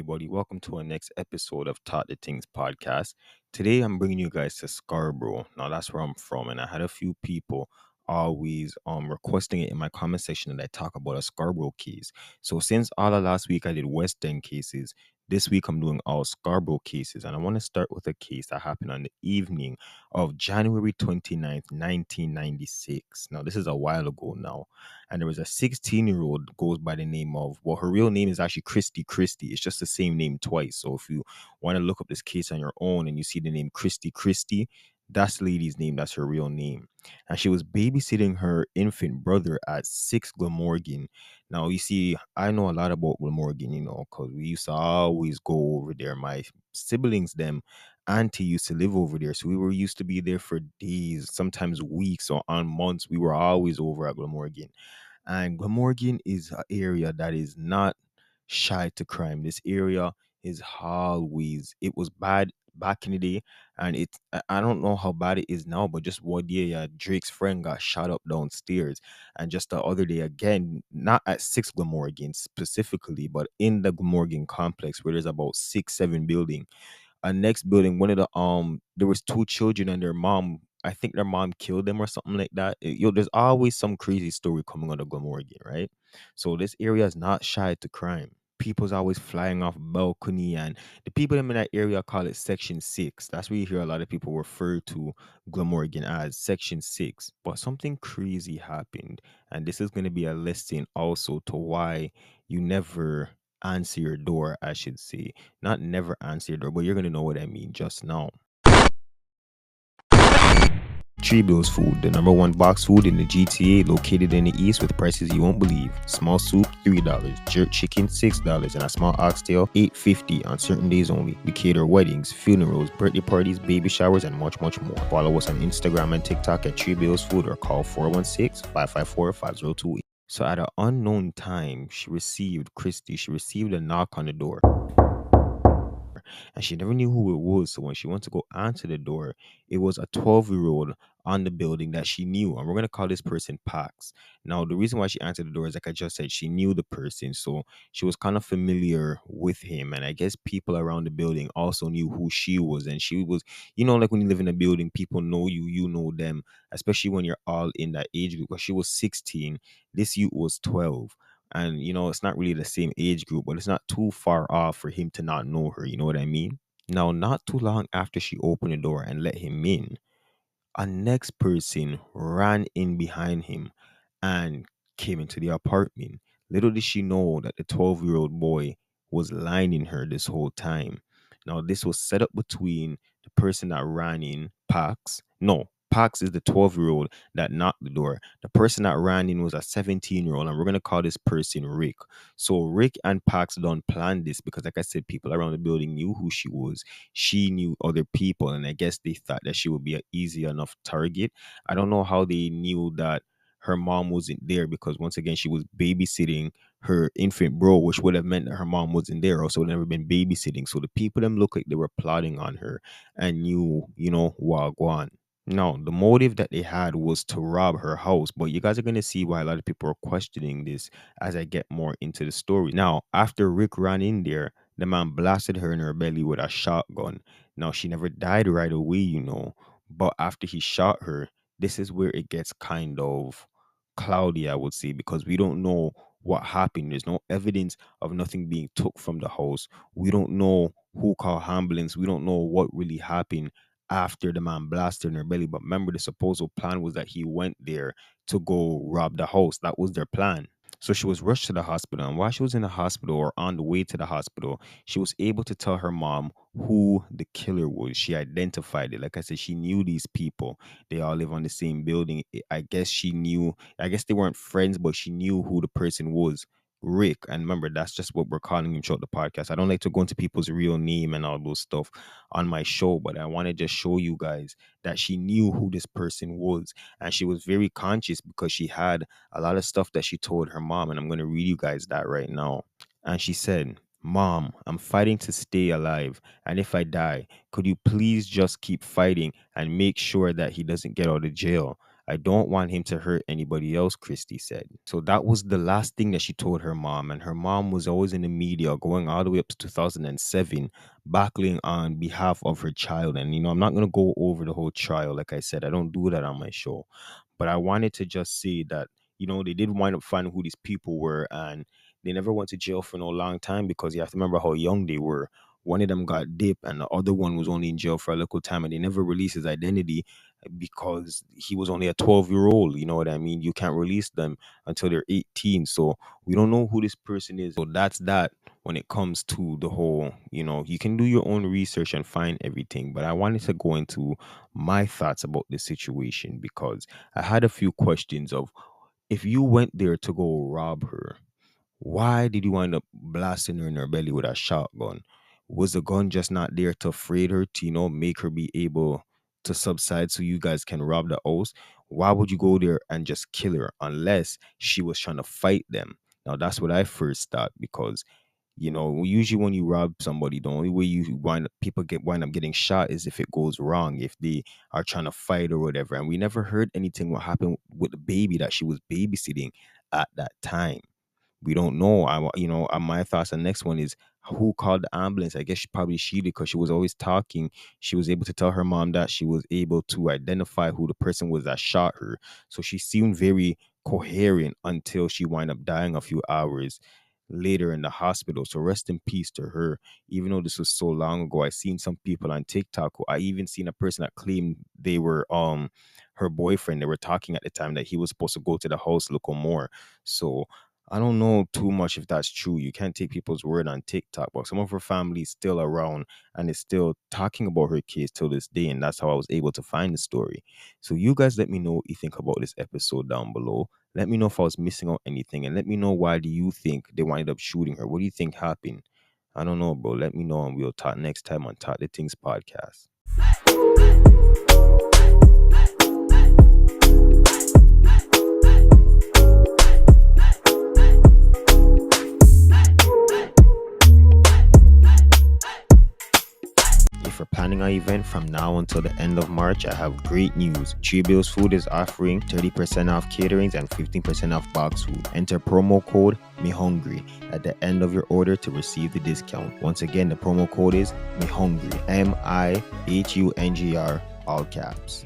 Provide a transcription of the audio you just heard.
everybody. Welcome to our next episode of Taught the Things podcast. Today, I'm bringing you guys to Scarborough. Now, that's where I'm from, and I had a few people always requesting it in my comment section that I talk about a Scarborough case. So, since all of last week I did West End cases, this week I'm doing all Scarborough cases, and I want to start with a case that happened on the evening of January 29th, 1996. Now, this is a while ago now, and there was a 16-year-old goes by the name of, well, her real name is actually Christy Christie. It's just the same name twice. So if you want to look up this case on your own and you see the name Christy Christie, that's the lady's name. That's her real name. And she was babysitting her infant brother at 6 Glamorgan. Now, you see, I know a lot about Glamorgan, because we used to always go over there. My siblings, them, auntie used to live over there. So we were used to be there for days, sometimes weeks or on months. We were always over at Glamorgan. And Glamorgan is an area that is not shy to crime. This area is always, it was bad back in the day, and I don't know how bad it is now, but just one day, Drake's friend got shot up downstairs, and just the other day again, not at 6 Glamorgan specifically, but in the Glamorgan complex where there's about 6, 7 buildings. A next building, one of the there was two children and their mom. I think their mom killed them or something like that. There's always some crazy story coming out of Glamorgan, right? So this area is not shy to crime. People's always flying off balcony, and the people in that area call it Section 6. That's where you hear a lot of people refer to Glamorgan as Section 6. But something crazy happened, and this is going to be a lesson also to why you never answer your door, I should say. Not never answer your door, but you're going to know what I mean just now. Tree Bills Food, the number one box food in the GTA, located in the east with prices you won't believe. Small soup, $3. Jerk chicken, $6. And a small oxtail, $8.50 on certain days only. We cater weddings, funerals, birthday parties, baby showers, and much, much more. Follow us on Instagram and TikTok at Tree Bills Food or call 416-554-5028. So at an unknown time, she received a knock on the door, and she never knew who it was. So when she went to go answer the door, it was a 12-year-old on the building that she knew. And we're going to call this person Pax. Now, the reason why she answered the door is, like I just said, she knew the person. So she was kind of familiar with him. And I guess people around the building also knew who she was. And she was, like when you live in a building, people know you, you know them, especially when you're all in that age group. Because she was 16, this youth was 12. And it's not really the same age group, but it's not too far off for him to not know her. You know what I mean? Now, not too long after she opened the door and let him in, a next person ran in behind him and came into the apartment. Little did she know that the 12-year-old boy was lining her this whole time. Now, this was set up between the person that ran in, Pax. No, Pax is the 12-year-old that knocked the door. The person that ran in was a 17-year-old, and we're going to call this person Rick. So Rick and Pax don't plan this because, like I said, people around the building knew who she was. She knew other people, and I guess they thought that she would be an easy enough target. I don't know how they knew that her mom wasn't there, because once again, she was babysitting her infant bro, which would have meant that her mom wasn't there, or so never been babysitting. So the people them look like they were plotting on her and knew, wagwan. Now, the motive that they had was to rob her house, but you guys are going to see why a lot of people are questioning this as I get more into the story. Now, after Rick ran in there, the man blasted her in her belly with a shotgun. Now, she never died right away, but after he shot her, this is where it gets kind of cloudy, I would say, because we don't know what happened. There's no evidence of nothing being took from the house. We don't know who called ambulance. We don't know what really happened after the man blasted in her belly. But remember, the supposed plan was that he went there to go rob the house. That was their plan. So she was rushed to the hospital, and while she was in the hospital or on the way to the hospital, she was able to tell her mom who the killer was. She identified it. Like I said, she knew these people. They all live on the same building. I guess she knew, I guess they weren't friends, but she knew who the person was. Rick. And remember, that's just what we're calling him throughout the podcast. I don't like to go into people's real name and all those stuff on my show, but I want to just show you guys that she knew who this person was. And she was very conscious because she had a lot of stuff that she told her mom. And I'm going to read you guys that right now. And she said, "Mom, I'm fighting to stay alive. And if I die, could you please just keep fighting and make sure that he doesn't get out of jail? I don't want him to hurt anybody else, Christy said. So that was the last thing that she told her mom. And her mom was always in the media going all the way up to 2007, battling on behalf of her child. And, I'm not going to go over the whole trial. Like I said, I don't do that on my show. But I wanted to just say that, they did wind up finding who these people were. And they never went to jail for no long time because you have to remember how young they were. One of them got dipped and the other one was only in jail for a little time, and they never released his identity because he was only a 12-year-old. You know what I mean? You can't release them until they're 18. So we don't know who this person is. So that's that when it comes to the whole, you can do your own research and find everything. But I wanted to go into my thoughts about the situation because I had a few questions of, if you went there to go rob her, why did you wind up blasting her in her belly with a shotgun? Was the gun just not there to afraid her to, make her be able to subside so you guys can rob the house? Why would you go there and just kill her unless she was trying to fight them? Now that's what I first thought because usually when you rob somebody, the only way you wind up getting shot is if it goes wrong, if they are trying to fight or whatever. And we never heard anything what happened with the baby that she was babysitting at that time. We don't know. My thoughts. The next one is, who called the ambulance? I guess she did because she was always talking. She was able to tell her mom that she was able to identify who the person was that shot her. So she seemed very coherent until she wound up dying a few hours later in the hospital. So rest in peace to her. Even though this was so long ago, I seen some people on TikTok. I even seen a person that claimed they were her boyfriend. They were talking at the time that he was supposed to go to the house, look more. So I don't know too much if that's true. You can't take people's word on TikTok, but some of her family is still around and is still talking about her case till this day. And that's how I was able to find the story. So you guys let me know what you think about this episode down below. Let me know if I was missing out anything. And let me know, why do you think they wound up shooting her? What do you think happened? I don't know, bro. Let me know and we'll talk next time on Talk the Things podcast. If you're planning an event from now until the end of March, I have great news. Tree Bills Food is offering 30% off caterings and 15% off box food. Enter promo code MeHungry at the end of your order to receive the discount. Once again, the promo code is MeHungry, MIHUNGR, all caps.